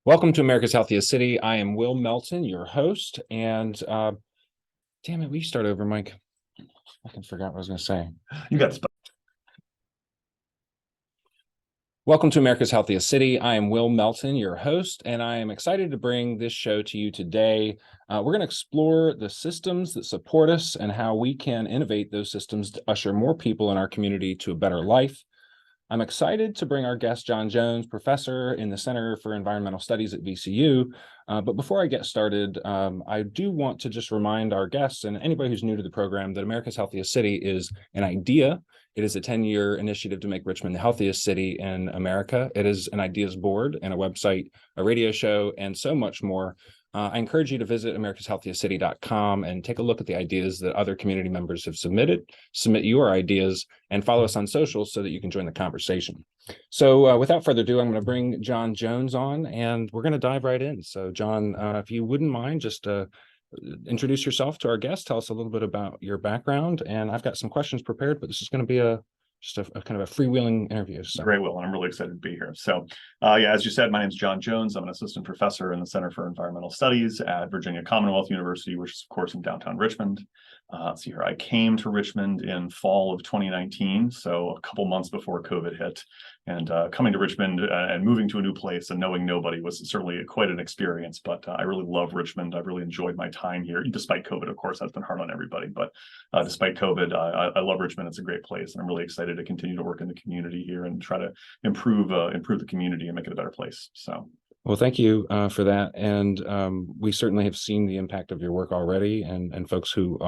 Welcome to America's Healthiest City. I am Will Melton, your host. And damn it, will you start over, Mike? I can forget what I was going to say. You got stuff. Welcome to America's Healthiest City. I am Will Melton, your host, and I am excited to bring this show to you today. We're going to explore the systems that support us and how we can innovate those systems to usher more people in our community to a better life. I'm excited to bring our guest, John Jones, professor in the Center for Environmental Studies at VCU. But before I get started, I do want to just remind our guests and anybody who's new to the program that America's Healthiest City is an idea. It is a 10-year initiative to make Richmond the healthiest city in America. It is an ideas board and a website, a radio show, and so much more. I encourage you to visit americashealthiestcity.com and take a look at the ideas that other community members have submitted, submit your ideas, and follow us on social so that you can join the conversation. So without further ado, I'm going to bring John Jones on, and we're going to dive right in. So John, if you wouldn't mind, just introduce yourself to our guest, tell us a little bit about your background, and I've got some questions prepared, but this is going to be just a kind of a freewheeling interview. So. Great, Will, and I'm really excited to be here. So, as you said, my name is John Jones. I'm an assistant professor in the Center for Environmental Studies at Virginia Commonwealth University, which is, of course, in downtown Richmond. Let's see here. I came to Richmond in fall of 2019, so a couple months before COVID hit. And coming to Richmond and moving to a new place and knowing nobody was certainly quite an experience. But I really love Richmond. I've really enjoyed my time here, despite COVID. Of course, that's been hard on everybody. But despite COVID, I love Richmond. It's a great place, and I'm really excited to continue to work in the community here and try to improve the community and make it a better place. So. Well, thank you for that. And we certainly have seen the impact of your work already, and folks who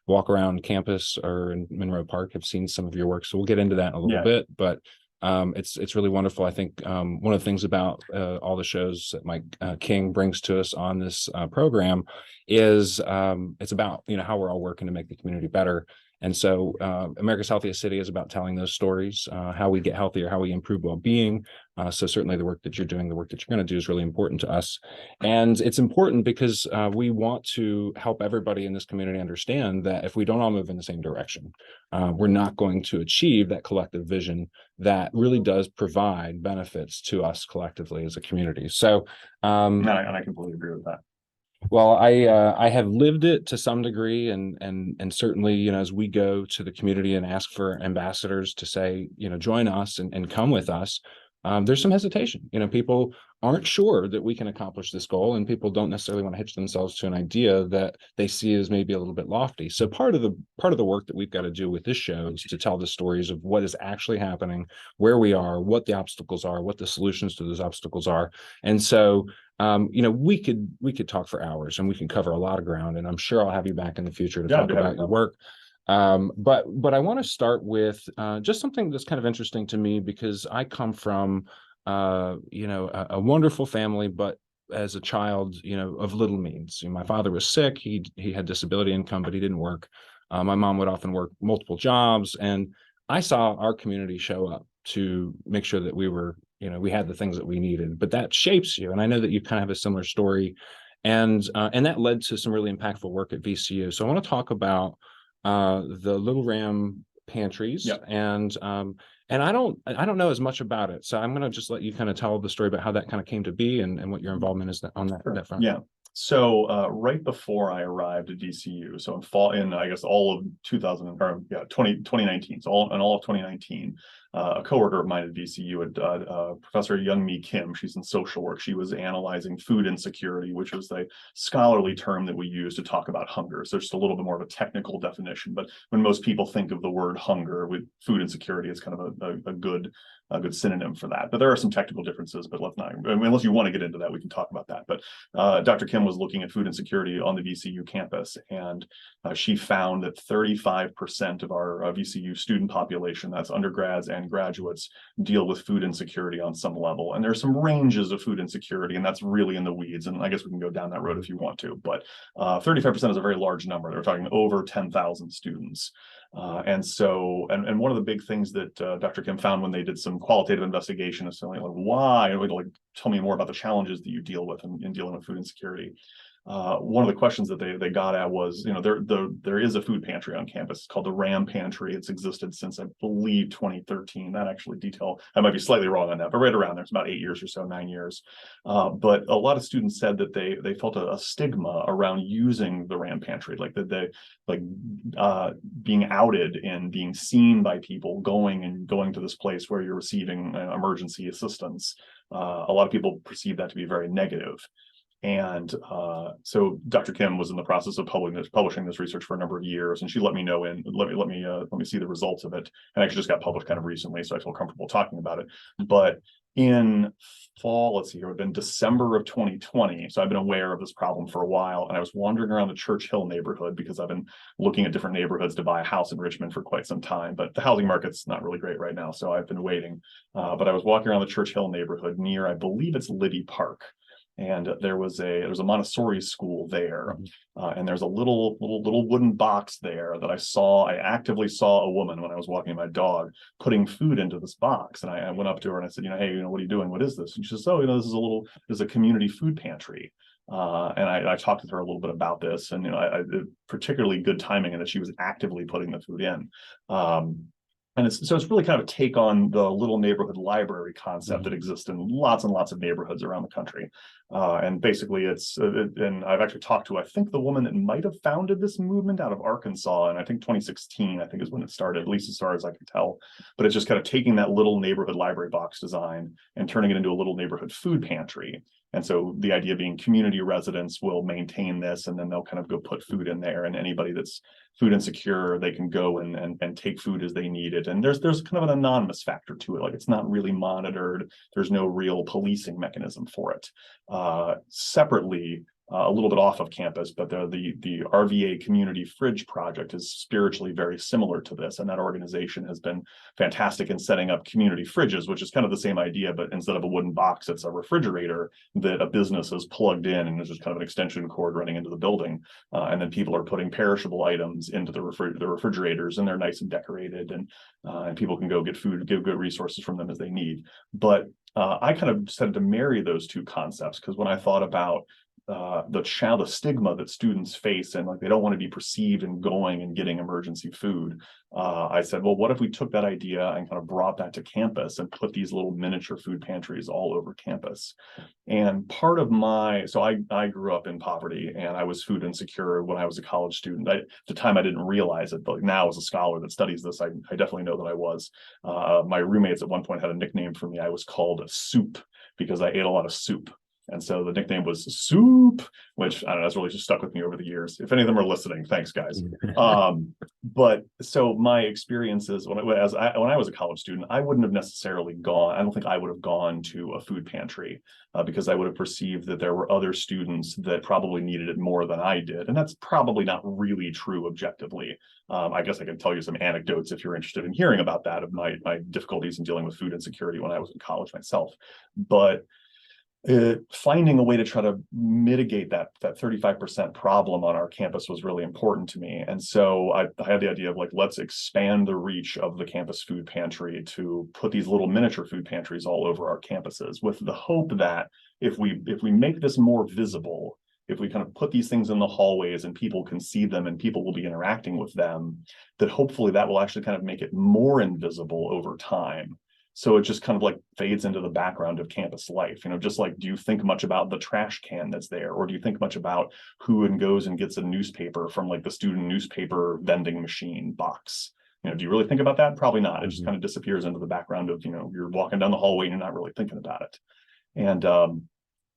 walk around campus or in Monroe Park have seen some of your work. So we'll get into that in a little bit, but it's really wonderful. I think one of the things about all the shows that Mike King brings to us on this program is it's about, how we're all working to make the community better. And so America's Healthiest City is about telling those stories, how we get healthier, how we improve well-being. So certainly the work that you're doing, the work that you're going to do is really important to us. And it's important because we want to help everybody in this community understand that if we don't all move in the same direction, we're not going to achieve that collective vision that really does provide benefits to us collectively as a community. So and I completely agree with that. Well, I have lived it to some degree, and certainly, as we go to the community and ask for ambassadors to say, join us and come with us, there's some hesitation. People aren't sure that we can accomplish this goal, and people don't necessarily want to hitch themselves to an idea that they see as maybe a little bit lofty. So part of the work that we've got to do with this show is to tell the stories of what is actually happening, where we are, what the obstacles are, what the solutions to those obstacles are. And so we could talk for hours, and we can cover a lot of ground, and I'm sure I'll have you back in the future to talk about your work. But I want to start with just something that's kind of interesting to me, because I come from a wonderful family, but as a child, of little means. My father was sick. He had disability income, but he didn't work. My mom would often work multiple jobs, and I saw our community show up to make sure that we were, we had the things that we needed. But that shapes you, and I know that you kind of have a similar story, and that led to some really impactful work at VCU. So I want to talk about the Little Ram pantries. Yep. And I don't know as much about it, so I'm going to just let you kind of tell the story about how that kind of came to be and what your involvement is on that front. Yeah. So right before I arrived at VCU, so in I guess all of 2019, so all of 2019, a coworker of mine at VCU, Professor Youngmi Kim, she's in social work. She was analyzing food insecurity, which was the scholarly term that we use to talk about hunger. So just a little bit more of a technical definition. But when most people think of the word hunger, with food insecurity, it's kind of a good synonym for that. But there are some technical differences, but let's not, unless you want to get into that, we can talk about that. But Dr. Kim was looking at food insecurity on the VCU campus, and she found that 35% of our VCU student population, that's undergrads and graduates, deal with food insecurity on some level. And there's some ranges of food insecurity, and that's really in the weeds. And I guess we can go down that road if you want to, but 35% is a very large number. They're talking over 10,000 students. And one of the big things that Dr. Kim found when they did some qualitative investigation is saying, like, why? Like, tell me more about the challenges that you deal with in dealing with food insecurity. one of the questions that they got at was, there is a food pantry on campus. It's called the Ram Pantry. It's existed since, I believe, 2013. That actually detail, I might be slightly wrong on that, but right around there, it's about 8 years or so, 9 years. But a lot of students said that they felt a stigma around using the Ram Pantry, like that they being outed and being seen by people going to this place where you're receiving emergency assistance. A lot of people perceive that to be very negative. And so Dr. Kim was in the process of publishing this research for a number of years, and she let me know and let me see the results of it. And actually just got published kind of recently, so I feel comfortable talking about it. But in fall, let's see here, it would have been December of 2020. So I've been aware of this problem for a while, and I was wandering around the Church Hill neighborhood because I've been looking at different neighborhoods to buy a house in Richmond for quite some time. But the housing market's not really great right now, so I've been waiting. But I was walking around the Church Hill neighborhood near, I believe it's Liddy Park. And there's a Montessori school there, and there's a little wooden box there that I actively saw a woman when I was walking my dog putting food into this box. And I went up to her and I said, hey, what are you doing? What is this? And she says, oh, this is a community food pantry. And I talked with her a little bit about this, and particularly good timing in that she was actively putting the food in. And it's really kind of a take on the little neighborhood library concept that exists in lots and lots of neighborhoods around the country. And basically and I've actually talked to, I think, the woman that might have founded this movement out of Arkansas, and I think 2016, I think, is when it started, at least as far as I can tell. But it's just kind of taking that little neighborhood library box design and turning it into a little neighborhood food pantry. And so the idea being community residents will maintain this, and then they'll kind of go put food in there, and anybody that's food insecure, they can go and take food as they need it. And there's kind of an anonymous factor to it. Like, it's not really monitored. There's no real policing mechanism for it. Separately, a little bit off of campus, but the RVA Community Fridge Project is spiritually very similar to this, and that organization has been fantastic in setting up community fridges, which is kind of the same idea, but instead of a wooden box, it's a refrigerator that a business is plugged in, and there's just kind of an extension cord running into the building, and then people are putting perishable items into the refrigerators, and they're nice and decorated, and people can go get food, give good resources from them as they need. But I kind of decided to marry those two concepts, because when I thought about the stigma that students face, and like they don't want to be perceived in going and getting emergency food, I said, well, what if we took that idea and kind of brought that to campus and put these little miniature food pantries all over campus? And part of so I grew up in poverty, and I was food insecure when I was a college student. At the time I didn't realize it, but now as a scholar that studies this, I definitely know that I was. My roommates at one point had a nickname for me. I was called Soup because I ate a lot of soup. And so the nickname was Soup, which I don't know, that's really just stuck with me over the years. If any of them are listening, thanks, guys. But so my experiences when I was a college student, I wouldn't have necessarily gone. I don't think I would have gone to a food pantry because I would have perceived that there were other students that probably needed it more than I did, and that's probably not really true objectively. I guess I can tell you some anecdotes if you're interested in hearing about that, of my difficulties in dealing with food insecurity when I was in college myself, but finding a way to try to mitigate that 35% problem on our campus was really important to me. And so I had the idea of, like, let's expand the reach of the campus food pantry to put these little miniature food pantries all over our campuses, with the hope that if we make this more visible, if we kind of put these things in the hallways and people can see them and people will be interacting with them, that hopefully that will actually kind of make it more invisible over time. So it just kind of like fades into the background of campus life. Just like, do you think much about the trash can that's there? Or do you think much about who goes and gets a newspaper from like the student newspaper vending machine box? Do you really think about that? Probably not. It just kind of disappears into the background of, you're walking down the hallway and you're not really thinking about it. And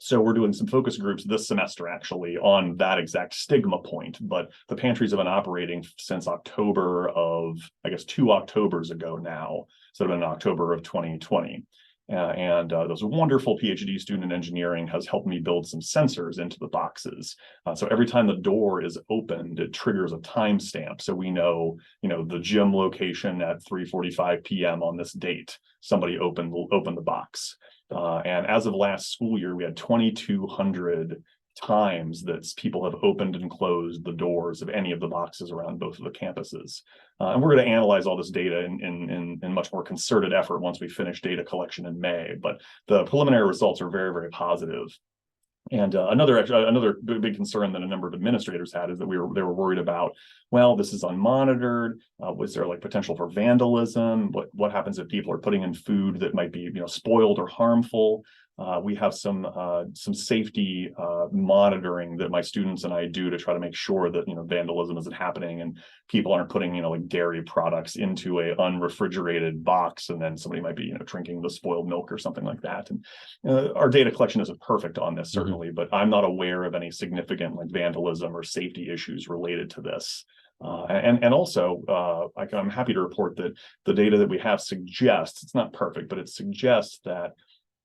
so we're doing some focus groups this semester actually on that exact stigma point, but the pantries have been operating since October of, I guess, 2 Octobers ago now. So in October of 2020. There's a wonderful PhD student in engineering has helped me build some sensors into the boxes. So every time the door is opened, it triggers a timestamp. So we know, the gym location at 3:45 p.m. on this date, somebody opened the box. And as of last school year, we had 2,200 times that people have opened and closed the doors of any of the boxes around both of the campuses. And we're going to analyze all this data in much more concerted effort once we finish data collection in May. But the preliminary results are very, very positive. And another big concern that a number of administrators had is that they were worried about, well, this is unmonitored. Was there like potential for vandalism? What happens if people are putting in food that might be spoiled or harmful? We have some safety monitoring that my students and I do to try to make sure that vandalism isn't happening and people aren't putting like dairy products into a unrefrigerated box, and then somebody might be drinking the spoiled milk or something like that. And our data collection isn't perfect on this, certainly, but I'm not aware of any significant like vandalism or safety issues related to this. And also, I'm happy to report that the data that we have suggests, it's not perfect, but it suggests that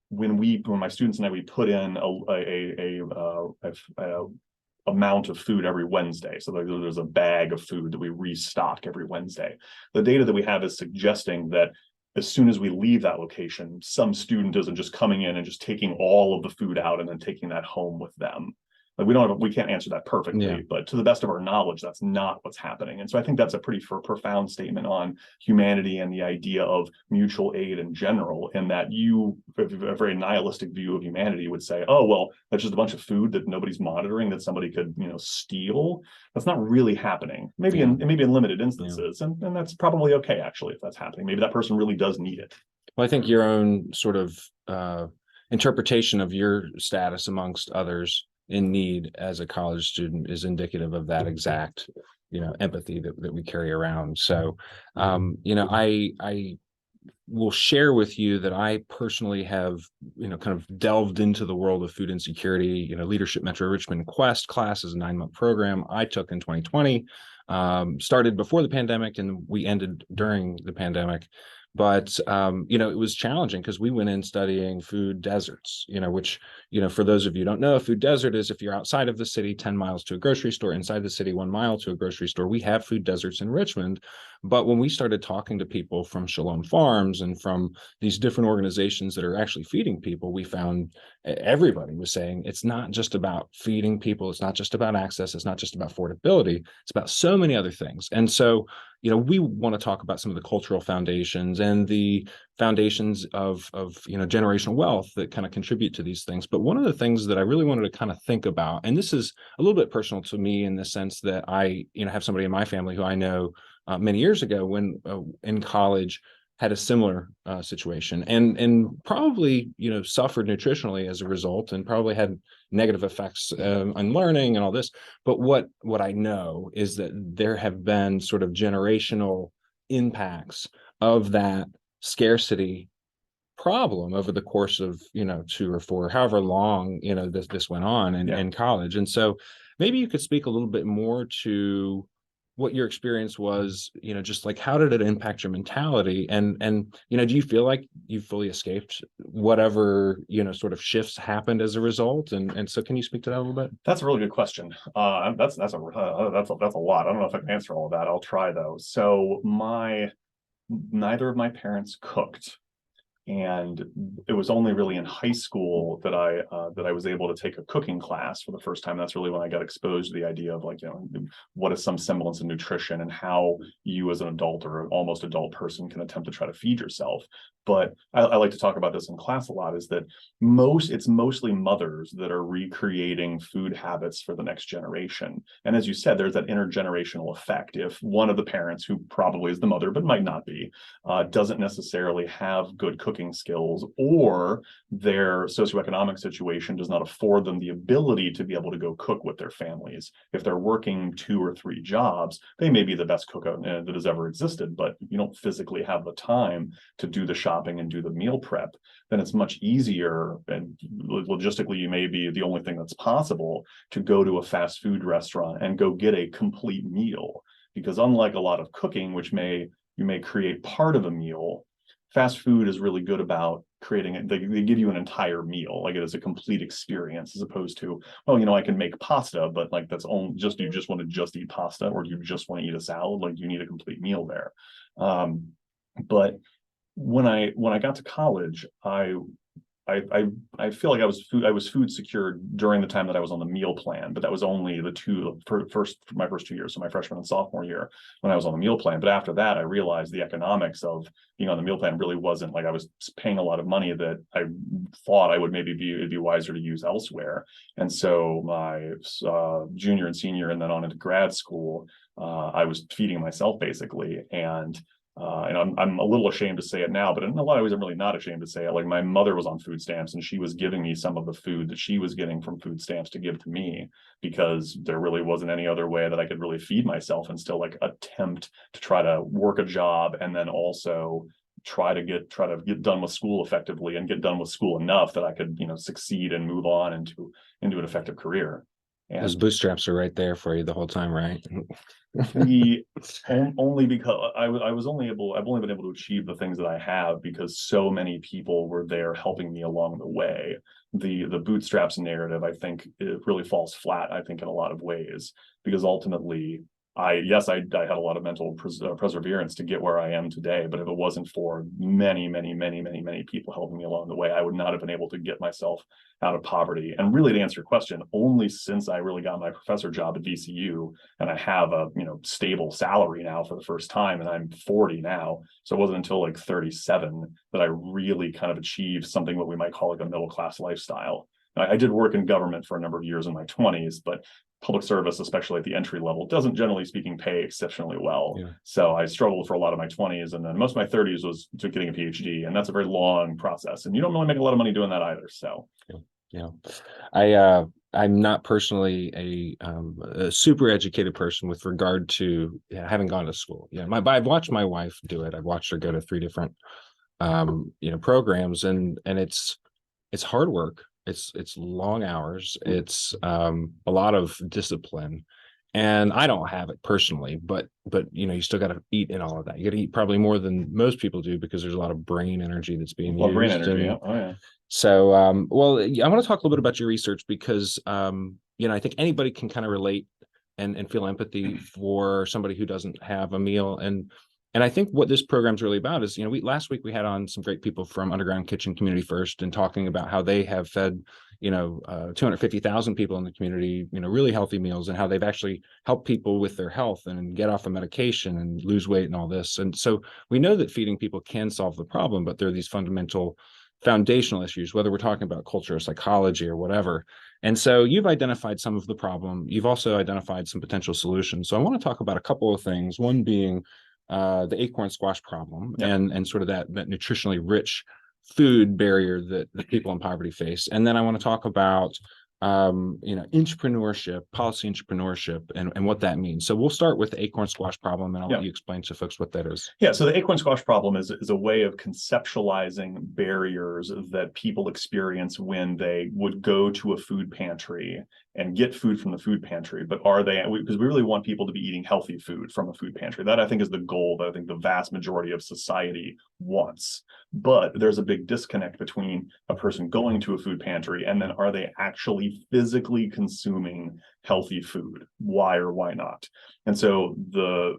when my students and I, we put in a amount of food every Wednesday. So there's a bag of food that we restock every Wednesday. The data that we have is suggesting that as soon as we leave that location, some student isn't just coming in and just taking all of the food out and then taking that home with them. Like we can't answer that perfectly, but to the best of our knowledge, that's not what's happening. And so I think that's a pretty profound statement on humanity and the idea of mutual aid in general, and that a very nihilistic view of humanity would say, oh, well, that's just a bunch of food that nobody's monitoring that somebody could, steal. That's not really happening. Maybe in limited instances. And that's probably okay, actually, if that's happening. Maybe that person really does need it. Well, I think your own sort of interpretation of your status amongst others in need as a college student is indicative of that exact empathy that we carry around. So I will share with you that I personally have kind of delved into the world of food insecurity. Leadership Metro Richmond Quest class is a 9-month program I took in 2020, started before the pandemic and we ended during the pandemic. But it was challenging because we went in studying food deserts, which, for those of you who don't know, a food desert is if you're outside of the city, 10 miles to a grocery store, inside the city, 1 mile to a grocery store. We have food deserts in Richmond. But when we started talking to people from Shalom Farms and from these different organizations that are actually feeding people, we found everybody was saying it's not just about feeding people. It's not just about access. It's not just about affordability. It's about so many other things. And so we want to talk about some of the cultural foundations and the foundations of generational wealth that kind of contribute to these things. But one of the things that I really wanted to kind of think about, and this is a little bit personal to me in the sense that I have somebody in my family who I know many years ago when in college had a similar situation and probably suffered nutritionally as a result and probably had negative effects on learning and all this. But what I know is that there have been sort of generational impacts of that scarcity problem over the course of 2 or 4, however long this went on in college. And so maybe you could speak a little bit more to what your experience was, just like how did it impact your mentality, and do you feel like you fully escaped whatever sort of shifts happened as a result, and so can you speak to that a little bit? That's a really good question. That's a lot. I don't know if I can answer all of that. I'll try though. So neither of my parents cooked. And it was only really in high school that I was able to take a cooking class for the first time. That's really when I got exposed to the idea of what is some semblance of nutrition and how you as an adult or almost adult person can attempt to try to feed yourself. But I like to talk about this in class a lot, is that it's mostly mothers that are recreating food habits for the next generation. And as you said, there's that intergenerational effect. If one of the parents, who probably is the mother but might not be, doesn't necessarily have good cooking skills, or their socioeconomic situation does not afford them the ability to be able to go cook with their families. If they're working 2 or 3 jobs, they may be the best cook that has ever existed, but you don't physically have the time to do the shopping and do the meal prep. Then it's much easier, and logistically you may be the only thing that's possible, to go to a fast food restaurant and go get a complete meal. Because unlike a lot of cooking, which you may create part of a meal, fast food is really good about creating it. They give you an entire meal, like it is a complete experience, as opposed to, I can make pasta, but like that's only just, you just want to just eat pasta, or you just want to eat a salad, like you need a complete meal there. But when I got to college, I I feel like I was food secured during the time that I was on the meal plan, but that was only my first 2 years, so my freshman and sophomore year when I was on the meal plan. But after that, I realized the economics of being on the meal plan really wasn't like I was paying a lot of money that I thought I would it'd be wiser to use elsewhere. And so my junior and senior, and then on into grad school, I was feeding myself basically, and I'm a little ashamed to say it now, but in a lot of ways, I'm really not ashamed to say it. Like my mother was on food stamps and she was giving me some of the food that she was getting from food stamps to give to me, because there really wasn't any other way that I could really feed myself and still like attempt to try to work a job and then also try to get done with school effectively and get done with school enough that I could, succeed and move on into an effective career. Those And bootstraps are right there for you the whole time, right? only because I've only been able to achieve the things that I have because so many people were there helping me along the way. The bootstraps narrative, I think, it really falls flat, I think, in a lot of ways, because ultimately I had a lot of mental perseverance to get where I am today, but if it wasn't for many people helping me along the way, I would not have been able to get myself out of poverty. And really, to answer your question, only since I really got my professor job at VCU and I have a stable salary now for the first time, and I'm 40 now, so it wasn't until like 37 that I really kind of achieved something what we might call like a middle class lifestyle. I did work in government for a number of years in my 20s, but public service, especially at the entry level, doesn't generally speaking pay exceptionally well. Yeah. So I struggled for a lot of my 20s, and then most of my 30s was to getting a PhD, and that's a very long process, and you don't really make a lot of money doing that either. So, I'm not personally a super educated person with regard to having gone to school. I've watched my wife do it. I've watched her go to 3 different programs, and it's hard work. It's long hours. It's a lot of discipline, and I don't have it personally, but you still got to eat in all of that. You got to eat probably more than most people do because there's a lot of brain energy that's being used. Brain energy. Oh yeah. So, I want to talk a little bit about your research because I think anybody can kind of relate and feel empathy for somebody who doesn't have a meal. And I think what this program is really about is, last week we had on some great people from Underground Kitchen Community First and talking about how they have fed, 250,000 people in the community, really healthy meals, and how they've actually helped people with their health and get off of medication and lose weight and all this. And so we know that feeding people can solve the problem, but there are these foundational issues, whether we're talking about culture or psychology or whatever. And so you've identified some of the problem. You've also identified some potential solutions. So I want to talk about a couple of things, one being the acorn squash problem. Yep. and sort of that nutritionally rich food barrier that people in poverty face. And then I want to talk about entrepreneurship, policy entrepreneurship, and what that means. So we'll start with the acorn squash problem, and I'll let you explain to folks what that is. Yeah, so the acorn squash problem is a way of conceptualizing barriers that people experience when they would go to a food pantry and get food from the food pantry. But because we really want people to be eating healthy food from a food pantry. That I think is the goal that I think the vast majority of society wants. But there's a big disconnect between a person going to a food pantry and then are they actually physically consuming healthy food? Why or why not? And so the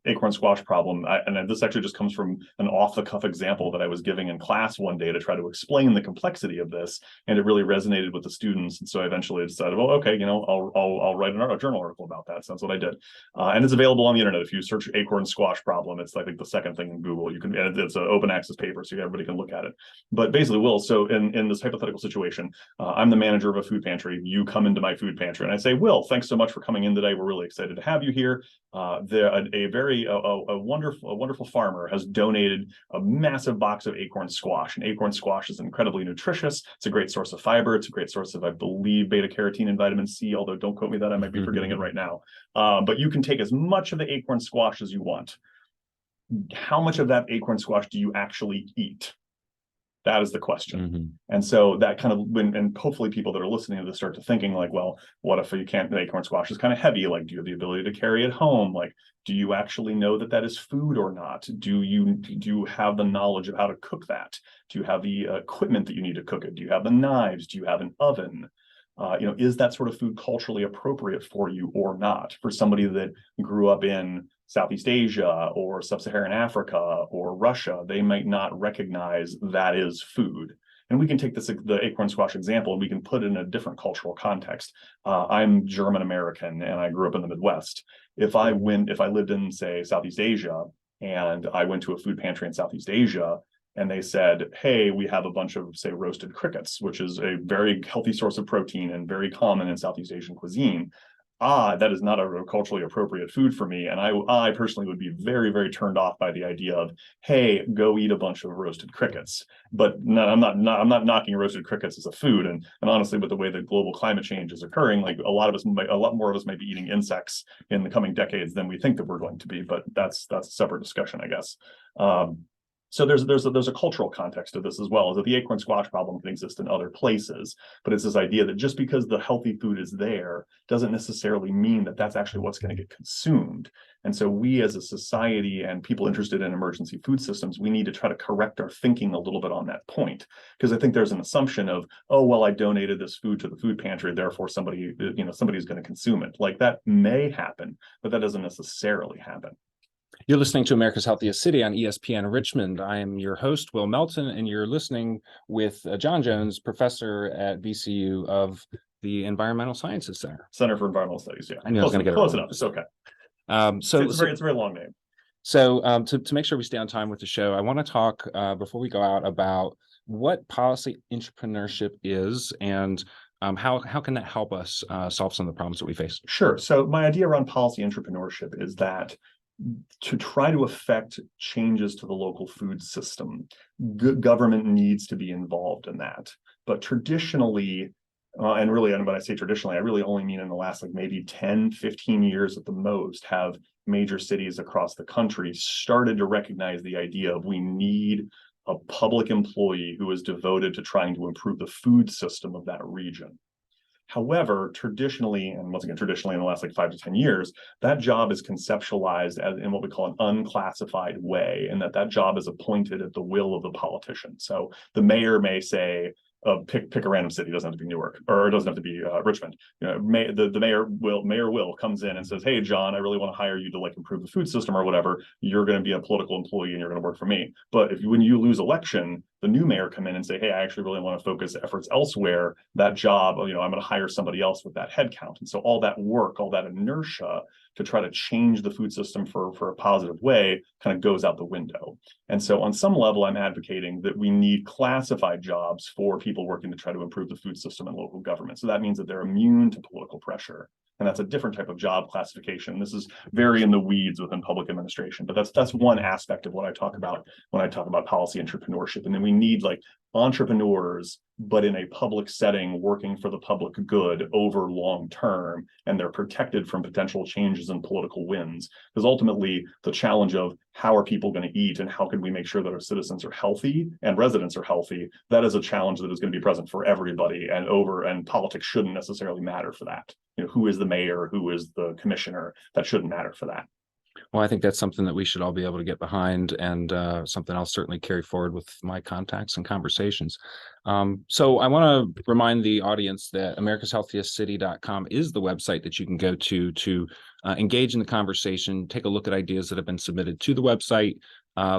acorn squash problem, and this actually just comes from an off-the-cuff example that I was giving in class one day to try to explain the complexity of this, and it really resonated with the students. And so I eventually decided, well, okay, I'll write a journal article about that. So that's what I did, and it's available on the internet. If you search acorn squash problem, it's I think the second thing in Google. And it's an open access paper, so everybody can look at it. But basically, so in this hypothetical situation, I'm the manager of a food pantry. You come into my food pantry, and I say, Will, thanks so much for coming in today. We're really excited to have you here. A wonderful farmer has donated a massive box of acorn squash, and acorn squash is incredibly nutritious. It's a great source of fiber. It's a great source of, I believe, beta carotene and vitamin C, although don't quote me that, I might be forgetting it right now. But you can take as much of the acorn squash as you want. How much of that acorn squash do you actually eat? That is the question. Mm-hmm. And so that kind of, and hopefully people that are listening to this start to thinking like, well, what if you can't, the acorn squash is kind of heavy. Like, do you have the ability to carry it home? Like, do you actually know that that is food or not? Do you have the knowledge of how to cook that? Do you have the equipment that you need to cook it? Do you have the knives? Do you have an oven? Is that sort of food culturally appropriate for you or not? For somebody that grew up in Southeast Asia or Sub-Saharan Africa or Russia, they might not recognize that is food. And we can take the acorn squash example, and we can put it in a different cultural context. I'm German American, and I grew up in the Midwest. If I lived in, say, Southeast Asia, and I went to a food pantry in Southeast Asia, and they said, hey, we have a bunch of, say, roasted crickets, which is a very healthy source of protein and very common in Southeast Asian cuisine. That is not a culturally appropriate food for me. And I personally would be very, very turned off by the idea of, hey, go eat a bunch of roasted crickets. But no, I'm not knocking roasted crickets as a food. And honestly, with the way that global climate change is occurring, like a lot more of us might be eating insects in the coming decades than we think that we're going to be. But that's a separate discussion, I guess. So there's a cultural context to this as well, is that the acorn squash problem can exist in other places, but it's this idea that just because the healthy food is there doesn't necessarily mean that that's actually what's going to get consumed. And so we as a society and people interested in emergency food systems, we need to try to correct our thinking a little bit on that point, because I think there's an assumption of, oh, well, I donated this food to the food pantry, therefore somebody's going to consume it. Like that may happen, but that doesn't necessarily happen. You're listening to America's Healthiest City on ESPN Richmond. I am your host, Will Melton, and you're listening with John Jones, professor at VCU of the Environmental Sciences Center. Center for Environmental Studies, yeah. I knew I was going to get it close wrong. enough. It's okay. It's a very long name. So to make sure we stay on time with the show, I want to talk before we go out about what policy entrepreneurship is and how can that help us solve some of the problems that we face? Sure. So my idea around policy entrepreneurship is that to try to affect changes to the local food system, government needs to be involved in that. But traditionally, and when I say traditionally, I really only mean in the last maybe 10, 15 years at the most, have major cities across the country started to recognize the idea of we need a public employee who is devoted to trying to improve the food system of that region. However, traditionally, and once again, traditionally in the last 5 to 10 years, that job is conceptualized as in what we call an unclassified way, and that job is appointed at the will of the politician. So the mayor may say, pick a random city. It doesn't have to be Newark, or it doesn't have to be Richmond. The mayor will comes in and says, hey, John, I really want to hire you to improve the food system or whatever. You're going to be a political employee and you're going to work for me. But when you lose election, the new mayor come in and say, hey, I actually really want to focus efforts elsewhere. That job, I'm going to hire somebody else with that headcount. And so all that work, all that inertia to try to change the food system for a positive way kind of goes out the window. And so on some level, I'm advocating that we need classified jobs for people working to try to improve the food system in local government. So that means that they're immune to political pressure. And that's a different type of job classification. This is very in the weeds within public administration, but that's one aspect of what I talk about when I talk about policy entrepreneurship. And then we need entrepreneurs, but in a public setting, working for the public good over long term, and they're protected from potential changes in political winds. Because ultimately, the challenge of how are people going to eat and how can we make sure that our citizens are healthy and residents are healthy, that is a challenge that is going to be present for everybody, and politics shouldn't necessarily matter for that. Who is the mayor, who is the commissioner, that shouldn't matter for that. Well, I think that's something that we should all be able to get behind, and something I'll certainly carry forward with my contacts and conversations. So I want to remind the audience that americashealthiestcity.com is the website that you can go to engage in the conversation, take a look at ideas that have been submitted to the website,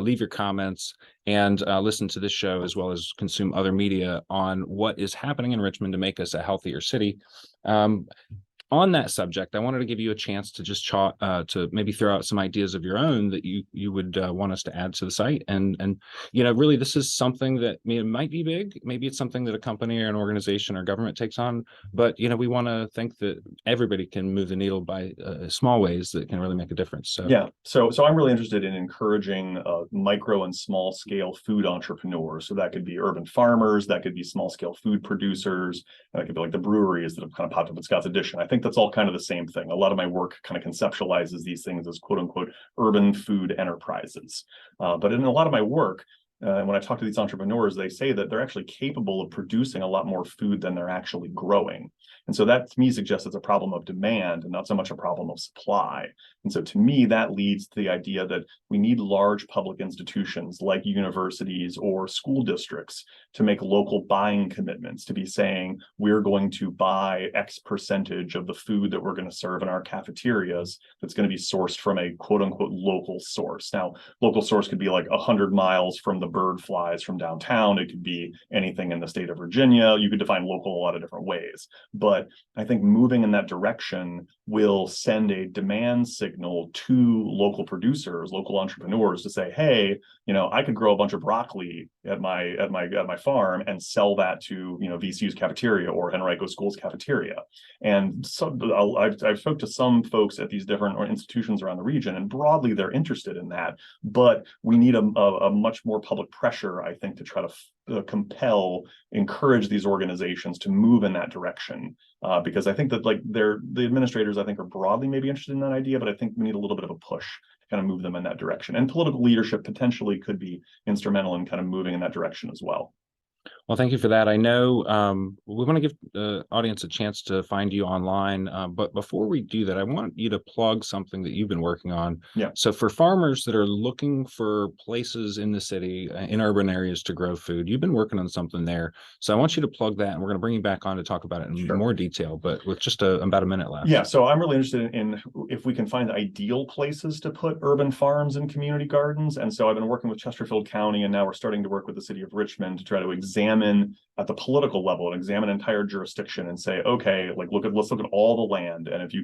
leave your comments, and listen to this show as well as consume other media on what is happening in Richmond to make us a healthier city. On that subject, I wanted to give you a chance to just to maybe throw out some ideas of your own that you would want us to add to the site. And really, this is something that it might be big. Maybe it's something that a company or an organization or government takes on. But we want to think that everybody can move the needle by small ways that can really make a difference. So yeah, so I'm really interested in encouraging micro and small scale food entrepreneurs. So that could be urban farmers, that could be small scale food producers, that could be the breweries that have kind of popped up at Scott's Addition. I think that's all kind of the same thing. A lot of my work kind of conceptualizes these things as quote unquote urban food enterprises. But in a lot of my work, when I talk to these entrepreneurs, they say that they're actually capable of producing a lot more food than they're actually growing. And so that to me suggests it's a problem of demand and not so much a problem of supply. And so to me, that leads to the idea that we need large public institutions like universities or school districts to make local buying commitments, to be saying, we're going to buy X percentage of the food that we're going to serve in our cafeterias that's going to be sourced from a quote unquote local source. Now, local source could be 100 miles from the bird flies from downtown. It could be anything in the state of Virginia. You could define local a lot of different ways. But I think moving in that direction will send a demand signal to local producers, local entrepreneurs to say, hey, I could grow a bunch of broccoli at my farm and sell that to, VCU's cafeteria or Henrico School's cafeteria. And so I've spoke to some folks at these different institutions around the region, and broadly they're interested in that. But we need a much more public pressure, I think, to try to encourage these organizations to move in that direction. Because I think that the administrators, I think, are broadly maybe interested in that idea, but I think we need a little bit of a push to kind of move them in that direction. And political leadership potentially could be instrumental in kind of moving in that direction as well. Well, thank you for that. I know we want to give the audience a chance to find you online, but before we do that, I want you to plug something that you've been working on. Yeah. So for farmers that are looking for places in the city, in urban areas to grow food, you've been working on something there. So I want you to plug that, and we're going to bring you back on to talk about it in more detail, but with just about a minute left. Yeah, so I'm really interested in if we can find ideal places to put urban farms and community gardens. And so I've been working with Chesterfield County, and now we're starting to work with the city of Richmond to try to examine at the political level and examine entire jurisdiction and say, okay, let's look at all the land. And if you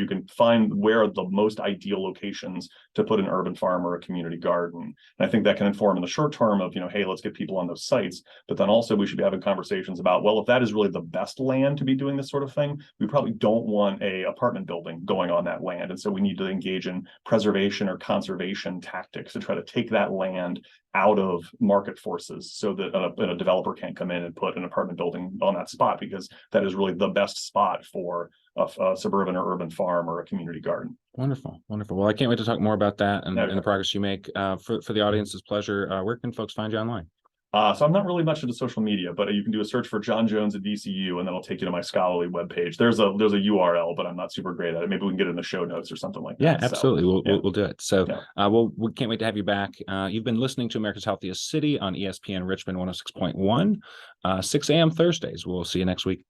can find where are the most ideal locations to put an urban farm or a community garden. And I think that can inform in the short term of, hey, let's get people on those sites. But then also we should be having conversations about, well, if that is really the best land to be doing this sort of thing, we probably don't want a apartment building going on that land. And so we need to engage in preservation or conservation tactics to try to take that land out of market forces so that a developer can't come in and put an apartment building on that spot, because that is really the best spot for a suburban or urban farm or a community garden. Wonderful. Well, I can't wait to talk more about that and the progress you make. For the audience's pleasure, where can folks find you online? So I'm not really much into social media, but you can do a search for John Jones at VCU, and that'll take you to my scholarly webpage. There's a URL, but I'm not super great at it. Maybe we can get it in the show notes or something like that. Yeah, absolutely. We'll do it. So, we can't wait to have you back. You've been listening to America's Healthiest City on ESPN Richmond 106.1, 6 a.m. Thursdays. We'll see you next week.